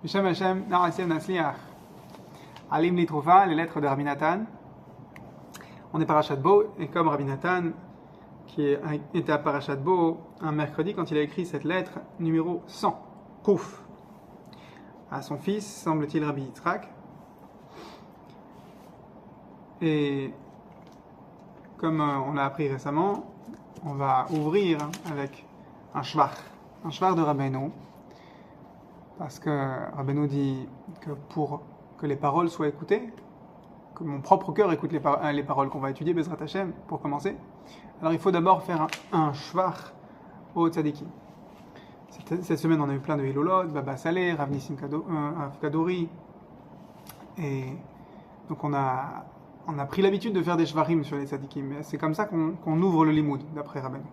Hashem Hashem, Na'asem Nasliach. Alim Litrouva, les lettres de Rabbi Nathan. On est Parashat Bo, et comme Rabbi Nathan, qui était à Parashat Bo un mercredi, quand il a écrit cette lettre numéro 100, Kouf, à son fils, semble-t-il Rabbi Yitzhak. Et comme on l'a appris récemment, on va ouvrir avec un shvar de Rabbeinu, parce que Rabbeinu dit que pour que les paroles soient écoutées, que mon propre cœur écoute les paroles qu'on va étudier, Bezrat Hashem, pour commencer, alors il faut d'abord faire un shvar au tzadikim. Cette semaine, on a eu plein de Hilolot, Baba Saleh, Rav Nissim Kadori, et donc on a pris l'habitude de faire des shvarim sur les tzadikim. C'est comme ça qu'on ouvre le limoud, d'après Rabbeinu.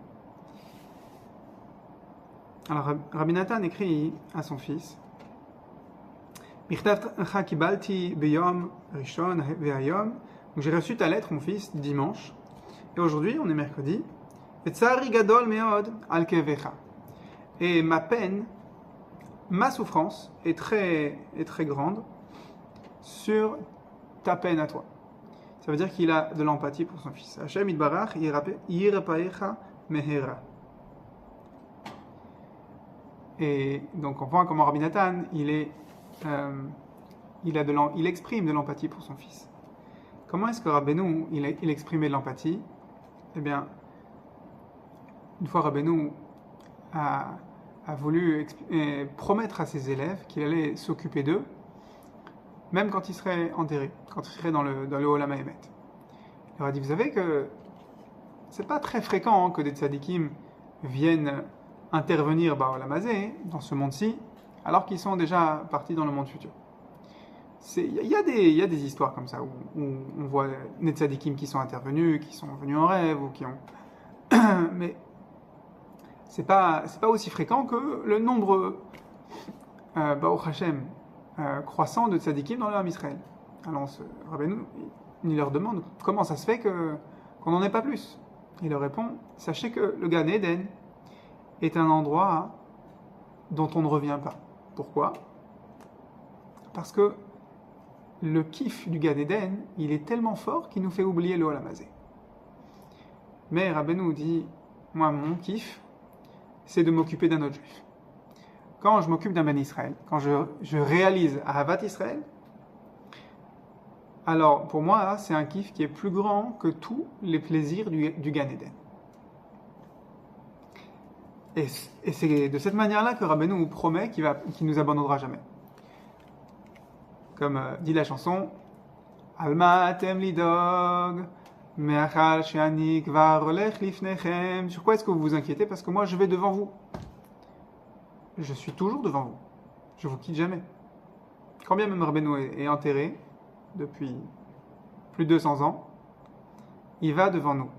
Alors Rabbi Nathan écrit à son fils: j'ai reçu ta lettre, mon fils, dimanche, et aujourd'hui, on est mercredi. Et ma peine, ma souffrance est très grande sur ta peine à toi. Ça veut dire qu'il a de l'empathie pour son fils. Hashem Yitbarach yirapaecha mehera. Et donc on voit comment Rabbi Nathan, il exprime de l'empathie pour son fils. Comment est-ce que Rabbeinu, il exprimait de l'empathie? Eh bien, une fois Rabbeinu a voulu promettre à ses élèves qu'il allait s'occuper d'eux, même quand ils seraient enterrés, quand ils seraient dans le Olam Haemet. Il leur a dit: vous savez que c'est pas très fréquent que des tzadikim viennent intervenir Olam Hazé, dans ce monde-ci, alors qu'ils sont déjà partis dans le monde futur. Il y a des histoires comme ça, où on voit des tzadikim qui sont intervenus, qui sont venus en rêve, ou qui ont... Mais c'est pas aussi fréquent que le nombre, Baruch Hashem, croissant de tzadikim dans le Ham Israël. Alors Rabbeinu, il leur demande comment ça se fait qu'on n'en ait pas plus. Il leur répond: sachez que le Gan Eden est un endroit dont on ne revient pas. Pourquoi? Parce que le kiff du Gan Eden, il est tellement fort qu'il nous fait oublier le Olam Hazé. Mais Rabbeinu dit: moi, mon kiff, c'est de m'occuper d'un autre juif. Quand je m'occupe d'un Ben Israël, quand je réalise Ahavat Israël, alors pour moi, c'est un kiff qui est plus grand que tous les plaisirs du Gan Eden. Et c'est de cette manière-là que Rabbeinu nous promet qu'il nous abandonnera jamais. Comme dit la chanson: Alma atem lidog, me'achal she'ani kvar olech lifnechem. Sur quoi est-ce que vous vous inquiétez? Parce que moi, je vais devant vous. Je suis toujours devant vous. Je vous quitte jamais. Quand bien même Rabbeinu est enterré depuis plus de 200 ans, il va devant nous.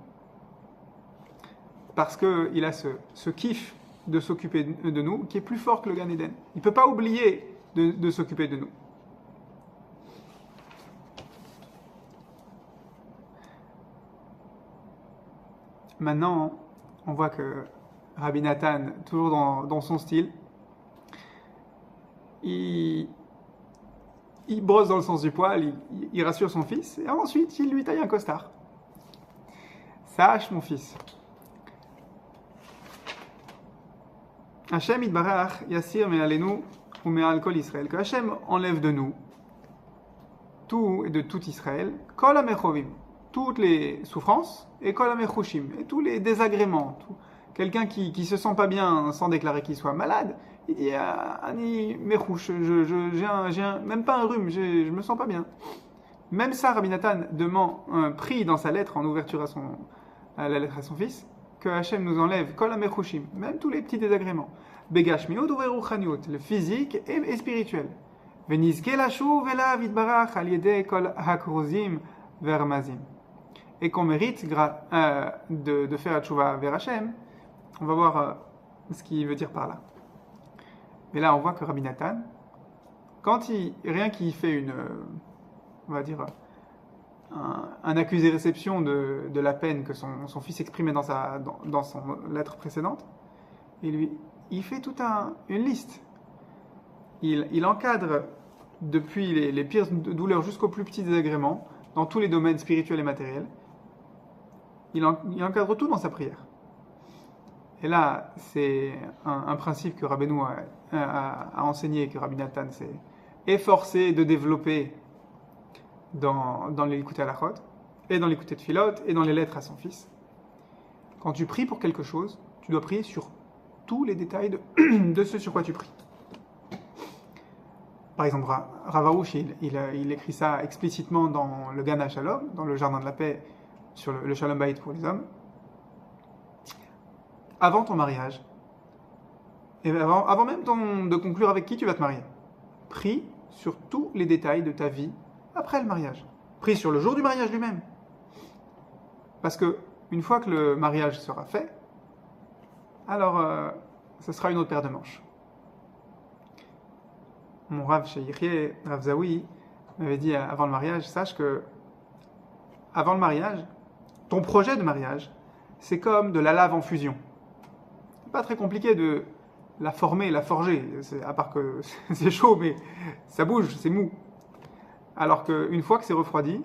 Parce qu'il a ce kiff de s'occuper de nous qui est plus fort que le Gan Eden. Il ne peut pas oublier de s'occuper de nous. Maintenant, on voit que Rabbi Nathan, toujours dans son style, il brosse dans le sens du poil, il rassure son fils, et ensuite il lui taille un costard. Sache, mon fils, Hashem Yitbarach yassir me'alenu ou me'al kol Israël, que Hashem enlève de nous tout et de tout Israël, kol ha'mechovim, toutes les souffrances, et kol ha'mechushim, et tous les désagréments. Quelqu'un qui se sent pas bien sans déclarer qu'il soit malade, il dit: Ani mechouch, j'ai même pas un rhume, je me sens pas bien. Même ça, Rabbi Nathan prie dans sa lettre en ouverture à la lettre à son fils, que Hachem nous enlève kol ha'mechushim, même tous les petits désagréments. Begashmiut ou veruchaniut, le physique et spirituel. Venizke lashuv elav yitbarach al yedei kol hakrozim vermazim. Et qu'on mérite de faire la tchouva vers Hachem. On va voir ce qu'il veut dire par là. Mais là, on voit que Rabbi Nathan, rien qu'il fait on va dire, un accusé-réception de la peine que son fils exprimait dans son lettre précédente, il fait toute une liste il encadre depuis les pires douleurs jusqu'aux plus petits désagréments, dans tous les domaines spirituels et matériels. Il encadre tout dans sa prière. Et là, c'est un principe que Rabbeinu a enseigné, que Rabbi Nathan s'est efforcé de développer dans les Likutei Halachot, et dans les Likutei Tfilot, et dans les lettres à son fils. Quand tu pries pour quelque chose, tu dois prier sur tous les détails de ce sur quoi tu pries. Par exemple, Rav Arush, il écrit ça explicitement dans le Gan HaShalom, dans le Jardin de la Paix, sur le Shalom Bayit pour les hommes. Avant ton mariage, et avant même de conclure avec qui tu vas te marier, prie sur tous les détails de ta vie après le mariage. Prie sur le jour du mariage lui-même. Parce que une fois que le mariage sera fait, alors ce sera une autre paire de manches. Mon Rav chez Yirye, Rav Zawi, m'avait dit avant le mariage, sache que avant le mariage, ton projet de mariage, c'est comme de la lave en fusion. C'est pas très compliqué de la former, la forger, à part que c'est chaud, mais ça bouge, c'est mou. Alors qu'une fois que c'est refroidi,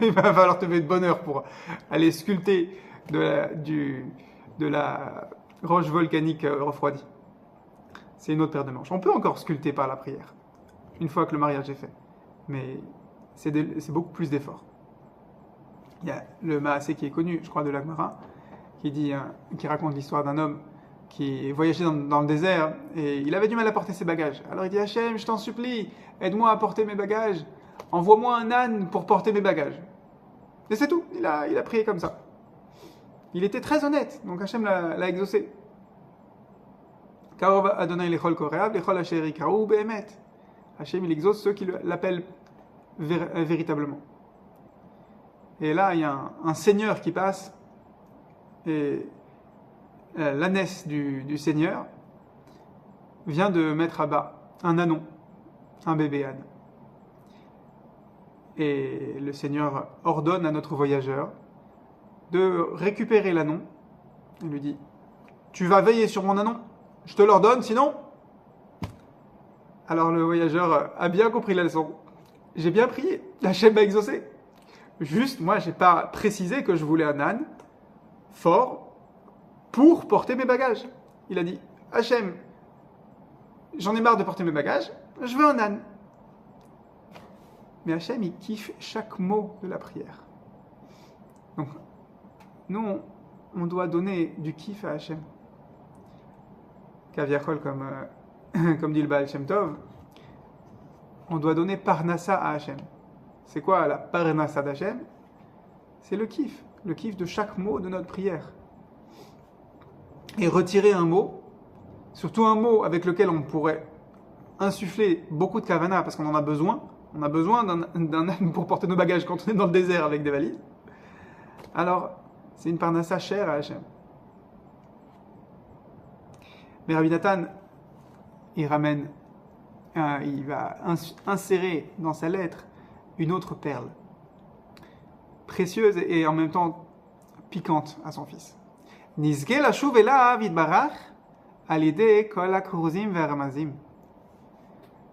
il va falloir te lever de bonne heure pour aller sculpter de la roche volcanique refroidie. C'est une autre paire de manches. On peut encore sculpter par la prière, une fois que le mariage est fait. Mais c'est beaucoup plus d'efforts. Il y a le Maasé qui est connu, je crois, de l'Agmara, qui raconte l'histoire d'un homme qui voyageait dans le désert et il avait du mal à porter ses bagages. Alors il dit, Hachem, je t'en supplie, aide-moi à porter mes bagages. Envoie-moi un âne pour porter mes bagages. Et c'est tout. Il a prié comme ça. Il était très honnête, donc Hachem l'a exaucé. Karov Adonai lechol koreav, lechol asher yikראו be'emet. Hachem, il exauce ceux qui l'appellent véritablement. Et là, il y a un seigneur qui passe, et l'ânesse du seigneur vient de mettre à bas un ânon, un bébé âne. Et le Seigneur ordonne à notre voyageur de récupérer l'ânon. Il lui dit, tu vas veiller sur mon ânon, je te l'ordonne, sinon... Alors le voyageur a bien compris la leçon. J'ai bien prié, Hachem m'a exaucé. Juste, moi, j'ai pas précisé que je voulais un âne fort pour porter mes bagages. Il a dit, Hachem, j'en ai marre de porter mes bagages, je veux un âne. Mais Hachem, il kiffe chaque mot de la prière. Donc, nous, on doit donner du kiff à Hachem. Kaviachol, comme dit le Baal Shem Tov, on doit donner parnassa à Hachem. C'est quoi la parnassa d'Hachem? C'est le kiff de chaque mot de notre prière. Et retirer un mot, surtout un mot avec lequel on pourrait insuffler beaucoup de kavana, parce qu'on en a besoin. On a besoin d'un âne pour porter nos bagages quand on est dans le désert avec des valises. Alors, c'est une parnassa chère à Hachem. Mais Rabbi Nathan, il va insérer dans sa lettre une autre perle, précieuse et en même temps piquante à son fils. Nizge lashuv elav yitbarach al yedei kol hakruzim ve'haramazim.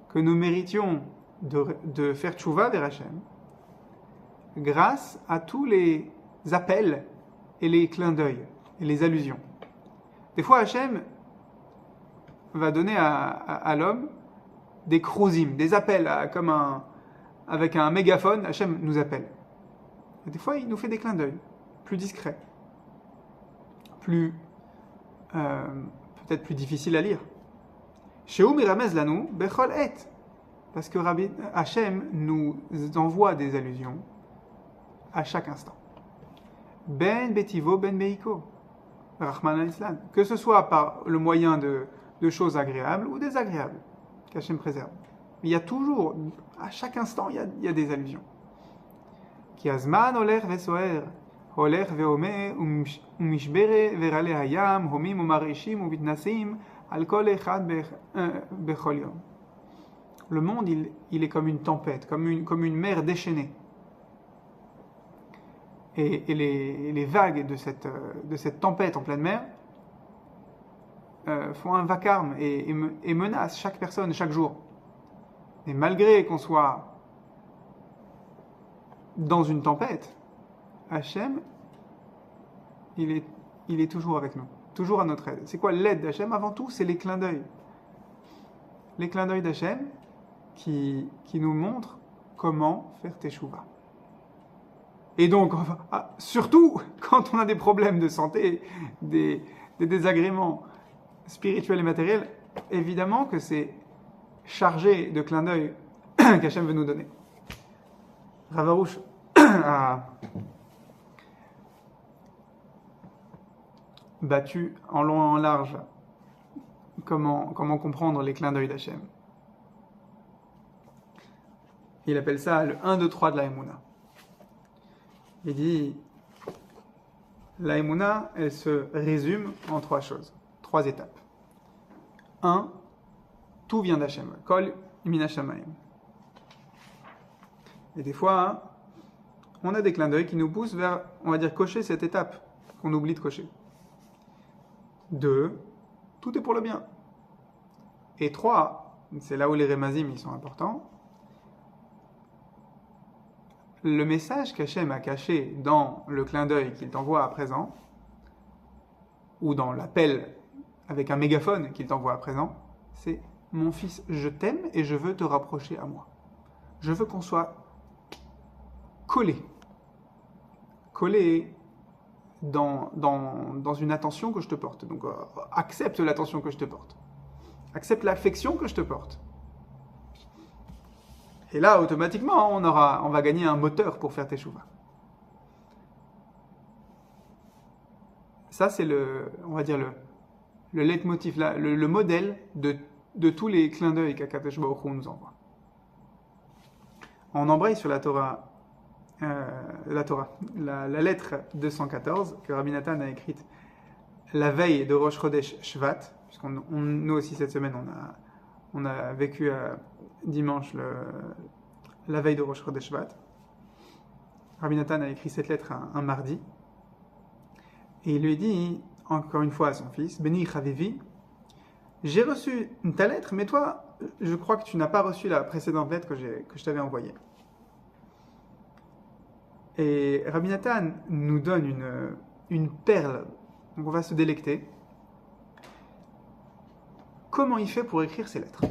Que nous méritions de faire tchouva vers Hachem grâce à tous les appels et les clins d'œil et les allusions. Des fois, Hachem va donner à l'homme des kruzim, des appels avec un mégaphone. Hachem nous appelle. Et des fois, il nous fait des clins d'œil plus discrets, peut-être plus difficiles à lire. Shehu miramez lanu bechol et. Parce que Hachem nous envoie des allusions à chaque instant. Ben betivo, ben beiko. Rahman al-Islam. Que ce soit par le moyen de choses agréables ou désagréables, qu'Hachem préserve. Mais il y a toujours, à chaque instant, il y a des allusions. Ki azman oler vesoer, oler veome, umishbere verale hayam, homim umarishim uvitnasim, al kol echad bechol yom. Le monde, il est comme une tempête, comme une mer déchaînée. Et les vagues de cette tempête en pleine mer font un vacarme et menacent chaque personne chaque jour. Et malgré qu'on soit dans une tempête, Hachem, il est toujours avec nous, toujours à notre aide. C'est quoi l'aide d'Hachem? Avant tout, c'est les clins d'œil. Les clins d'œil d'Hachem qui nous montrent comment faire teshuva. Et donc, surtout quand on a des problèmes de santé, des désagréments spirituels et matériels, évidemment que c'est chargé de clins d'œil qu'Hachem veut nous donner. Rav Arush a battu en long et en large comment comprendre les clins d'œil d'Hachem. Il appelle ça le 1, 2, 3 de la Emouna. Il dit, la Emouna, elle se résume en 3 choses, 3 étapes. 1, tout vient d'Hachem. Kol min Hashamayim. Et des fois, on a des clins d'œil qui nous poussent vers, on va dire, cocher cette étape qu'on oublie de cocher. 2, tout est pour le bien. Et 3, c'est là où les rémazim ils sont importants. Le message qu'Hachem a caché dans le clin d'œil qu'il t'envoie à présent, ou dans l'appel avec un mégaphone qu'il t'envoie à présent, c'est « Mon fils, je t'aime et je veux te rapprocher à moi. Je veux qu'on soit collés dans une attention que je te porte. Donc, accepte l'attention que je te porte. Accepte l'affection que je te porte. » Et là, automatiquement, on va gagner un moteur pour faire teshuva. Ça, c'est on va dire le leitmotiv, le modèle de tous les clins d'œil qu'Akadosh Baruch Hu nous envoie. On embraye sur la Torah, la lettre 214 que Rabbi Nathan a écrite la veille de Rosh Chodesh Shvat, nous aussi cette semaine on a vécu dimanche la veille de Rosh Chodesh Shvat. Rabbi Nathan a écrit cette lettre un mardi et il lui dit encore une fois à son fils, Beni Chavivi, j'ai reçu ta lettre, mais toi, je crois que tu n'as pas reçu la précédente lettre que je t'avais envoyée. Et Rabbi Nathan nous donne une perle, donc on va se délecter. Comment il fait pour écrire ces lettres?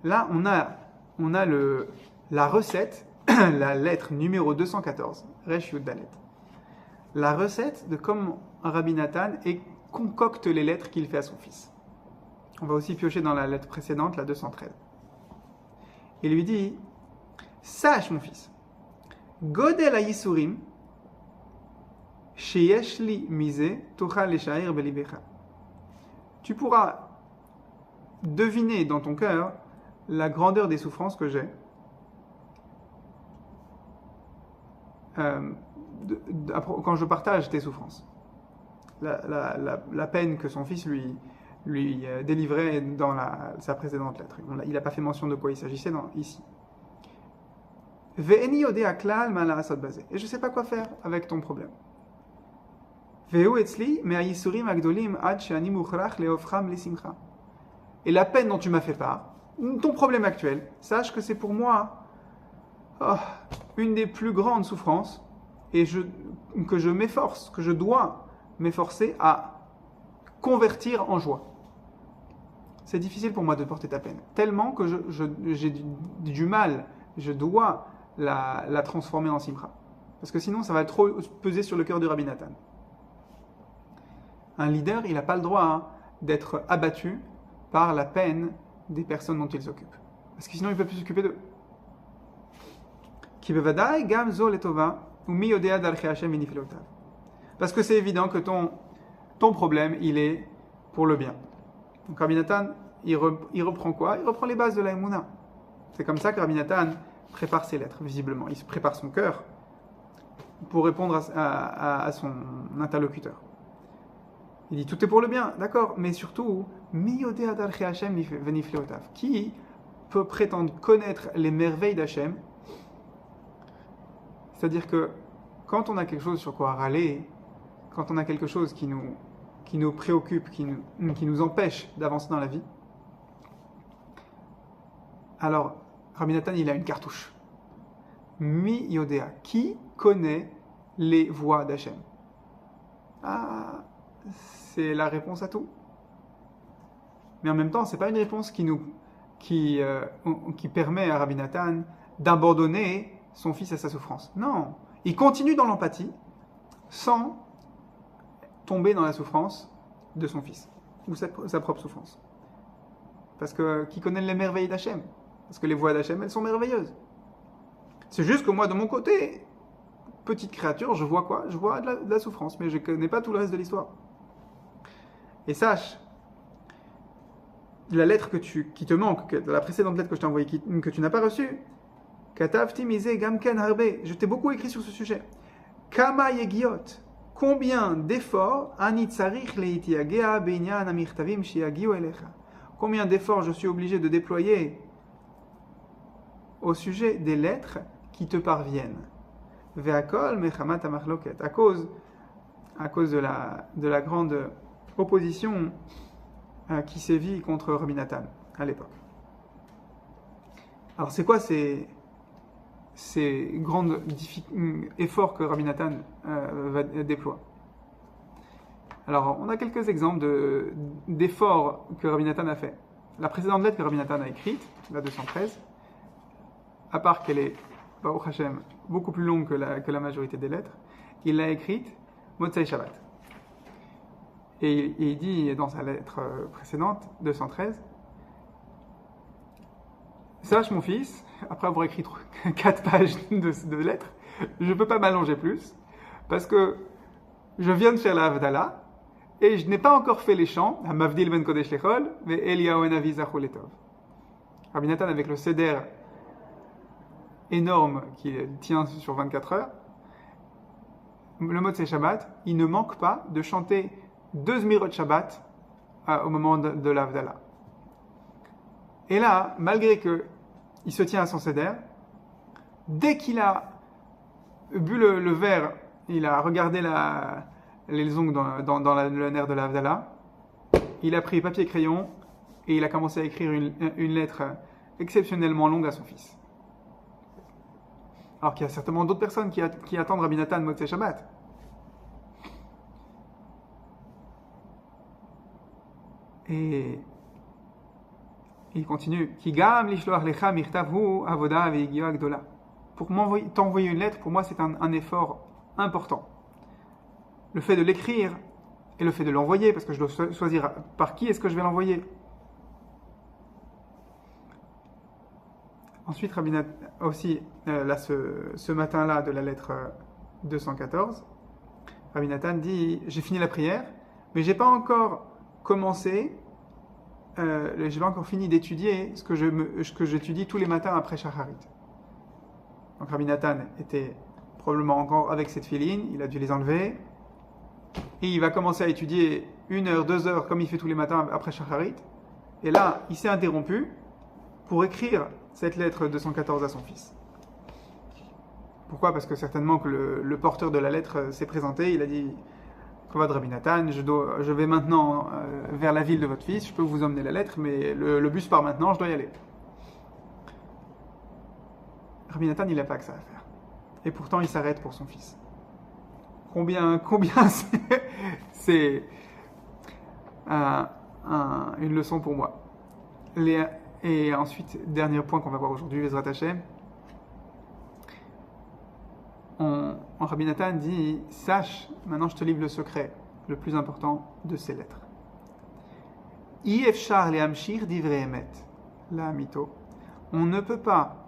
Là, on a la recette, la lettre numéro 214, Resh Yud Dalet. La recette de comment Rabbi Nathan concocte les lettres qu'il fait à son fils. On va aussi piocher dans la lettre précédente, la 213. Il lui dit, sache mon fils, Godel ha-yisurim, sheyesh li mize, tochal leshair belibecha. Tu pourras deviner dans ton cœur la grandeur des souffrances que j'ai quand je partage tes souffrances. La peine que son fils lui délivrait dans sa précédente lettre. Il n'a pas fait mention de quoi il s'agissait ici. Et je ne sais pas quoi faire avec ton problème. Et la peine dont tu m'as fait part, ton problème actuel, sache que c'est pour moi une des plus grandes souffrances et que je dois m'efforcer à convertir en joie. C'est difficile pour moi de porter ta peine, tellement que j'ai du mal, je dois la transformer en simcha. Parce que sinon, ça va trop peser sur le cœur de Rabbi Nathan. Un leader, il n'a pas le droit d'être abattu par la peine des personnes dont il s'occupe. Parce que sinon, il ne peut plus s'occuper d'eux. Parce que c'est évident que ton problème, il est pour le bien. Donc Rabbi Nathan, il reprend quoi? Il reprend les bases de la Emouna. C'est comme ça que Rabbi Nathan prépare ses lettres, visiblement. Il se prépare son cœur pour répondre à son interlocuteur. Il dit tout est pour le bien, d'accord, mais surtout, qui peut prétendre connaître les merveilles d'Hachem? C'est-à-dire que quand on a quelque chose sur quoi râler, quand on a quelque chose qui nous qui nous préoccupent, qui nous empêchent d'avancer dans la vie, alors Rabbi Nathan, il a une cartouche. Mi Yodea, qui connaît les voies d'Hachem? Ah, c'est la réponse à tout. Mais en même temps, c'est pas une réponse qui permet à Rabbi Nathan d'abandonner son fils à sa souffrance. Non, il continue dans l'empathie sans tomber dans la souffrance de son fils ou sa propre souffrance. Parce que qui connaît les merveilles d'Hachem? Parce que les voies d'Hachem, elles sont merveilleuses. C'est juste que moi, de mon côté, petite créature, je vois quoi? Je vois de la souffrance, mais je ne connais pas tout le reste de l'histoire. Et sache, la lettre qui te manque, la précédente lettre que je t'ai envoyée, que tu n'as pas reçue, Katavti mise gamken harbe, je t'ai beaucoup écrit sur ce sujet. Kama yegiot, combien d'efforts, ani tsarich leitiagea beinyan amirtavim shiagiu elecha, combien d'efforts je suis obligé de déployer au sujet des lettres qui te parviennent. Ve'akol mechamat amachloket, à cause de la grande opposition qui sévit contre Rabbi Nathan à l'époque. Alors c'est quoi ces grands efforts que Rabbi Nathan déploie? Alors on a quelques exemples d'efforts que Rabbi Nathan a fait. La précédente lettre que Rabbi Nathan a écrite, la 213, à part qu'elle est, Baruch Hashem, beaucoup plus longue que la majorité des lettres, il l'a écrite Motzei Shabbat. Et il dit dans sa lettre précédente, 213, sache mon fils, après avoir écrit 4 pages de lettres, je ne peux pas m'allonger plus, parce que je viens de faire la Havdalah, et je n'ai pas encore fait les chants, Mavdil ben Kodesh Lechol, ve Eliyahu en Avi Zachou Letov. Rabbi Nathan, avec le Seder énorme qui tient sur 24 heures, le Motzei Shabbat, il ne manque pas de chanter 2 Zmirot Shabbat au moment de l'Havdalah. Et là, malgré qu'il se tient à son Seder, dès qu'il a bu le verre, il a regardé les ongles dans le nerf de l'Havdalah, il a pris papier et crayon et il a commencé à écrire une lettre exceptionnellement longue à son fils. Alors qu'il y a certainement d'autres personnes qui attendent Rabbi Nathan Motzei Shabbat. Et il continue. Kigam lishloach lecha mirtavu avoda veigio agdola. Pour t'envoyer une lettre, pour moi, c'est un effort important. Le fait de l'écrire et le fait de l'envoyer, parce que je dois choisir par qui est-ce que je vais l'envoyer. Ensuite, Rabbi Nathan, aussi, là, ce matin-là de la lettre 214, Rabbi Nathan dit, j'ai fini la prière, mais j'ai pas encore commencé, j'ai pas encore fini d'étudier ce que j'étudie tous les matins après Shacharit. Donc Rabbi Nathan était probablement encore avec cette filine, il a dû les enlever, et il va commencer à étudier 1 heure, 2 heures, comme il fait tous les matins après Shacharit, et là, il s'est interrompu pour écrire cette lettre 214 à son fils. Pourquoi? Parce que certainement que le porteur de la lettre s'est présenté, il a dit Kavod Rabbi Nathan, je vais maintenant vers la ville de votre fils, je peux vous emmener la lettre, mais le bus part maintenant, je dois y aller. Rabbi Nathan, il n'a pas que ça à faire. Et pourtant, il s'arrête pour son fils. Combien c'est une leçon pour moi. Et ensuite, dernier point qu'on va voir aujourd'hui, Bezrat Hashem. Rabbi Nathan dit, sache, maintenant je te livre le secret, le plus important de ces lettres. Ifshar lehamshir divrei emet, la mito. On ne peut pas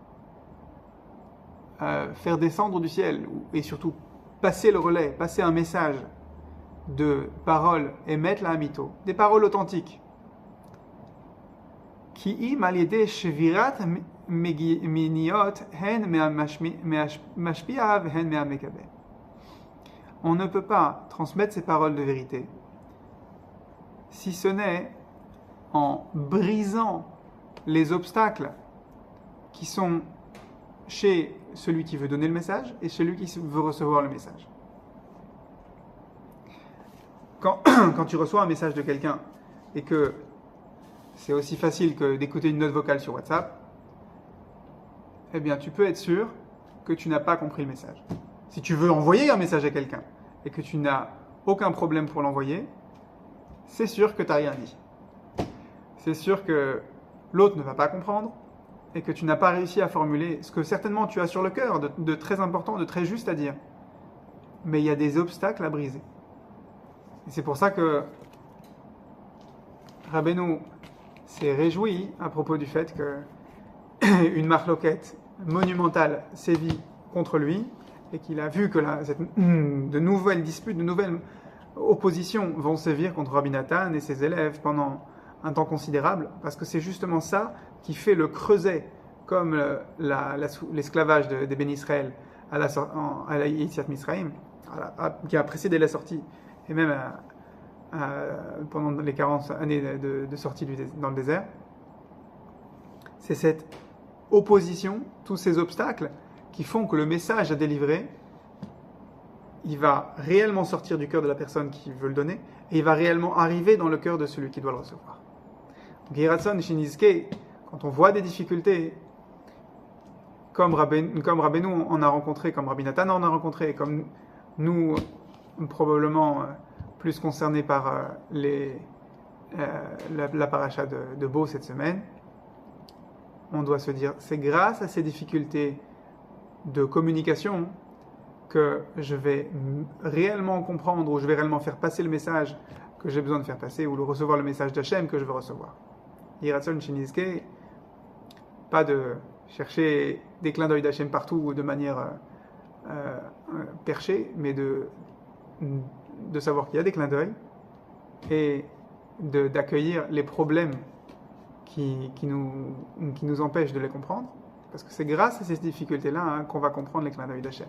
faire descendre du ciel, et surtout passer le relais, passer un message de paroles emet la mito, des paroles authentiques. Ki im al yedei shvirat miniot hen me'ashpia hen me'amekabel. On ne peut pas transmettre ces paroles de vérité si ce n'est en brisant les obstacles qui sont chez celui qui veut donner le message et celui qui veut recevoir le message. quand tu reçois un message de quelqu'un et que c'est aussi facile que d'écouter une note vocale sur WhatsApp, eh bien, tu peux être sûr que tu n'as pas compris le message. Si tu veux envoyer un message à quelqu'un et que tu n'as aucun problème pour l'envoyer, c'est sûr que tu n'as rien dit. C'est sûr que l'autre ne va pas comprendre et que tu n'as pas réussi à formuler ce que certainement tu as sur le cœur de très important, de très juste à dire. Mais il y a des obstacles à briser. Et c'est pour ça que Rabbeinu s'est réjoui à propos du fait que une marloquette monumentale sévit contre lui et qu'il a vu que de nouvelles disputes, de nouvelles oppositions vont sévir contre Rabbi Nathan et ses élèves pendant un temps considérable, parce que c'est justement ça qui fait le creuset, comme l'esclavage des Béni Israël à la Yetziat Misraïm, qui a précédé la sortie, et même pendant les 40 années de sortie dans le désert. C'est cette opposition, tous ces obstacles qui font que le message à délivrer, il va réellement sortir du cœur de la personne qui veut le donner et il va réellement arriver dans le cœur de celui qui doit le recevoir. Donc, Hiratson Shinizke, quand on voit des difficultés, comme Rabbeinu en a rencontré, comme Rabbi Nathan en a rencontré, comme nous, probablement plus concernés par la paracha de Beau cette semaine, on doit se dire, c'est grâce à ces difficultés de communication que je vais réellement comprendre, ou je vais réellement faire passer le message que j'ai besoin de faire passer, ou recevoir le message d'Hachem que je veux recevoir. Hiratson Shinizke, pas de chercher des clins d'œil d'Hachem partout de manière perchée, mais de savoir qu'il y a des clins d'œil et d'accueillir les problèmes qui nous empêchent de les comprendre, parce que c'est grâce à ces difficultés-là qu'on va comprendre les clins d'œil d'Hachem.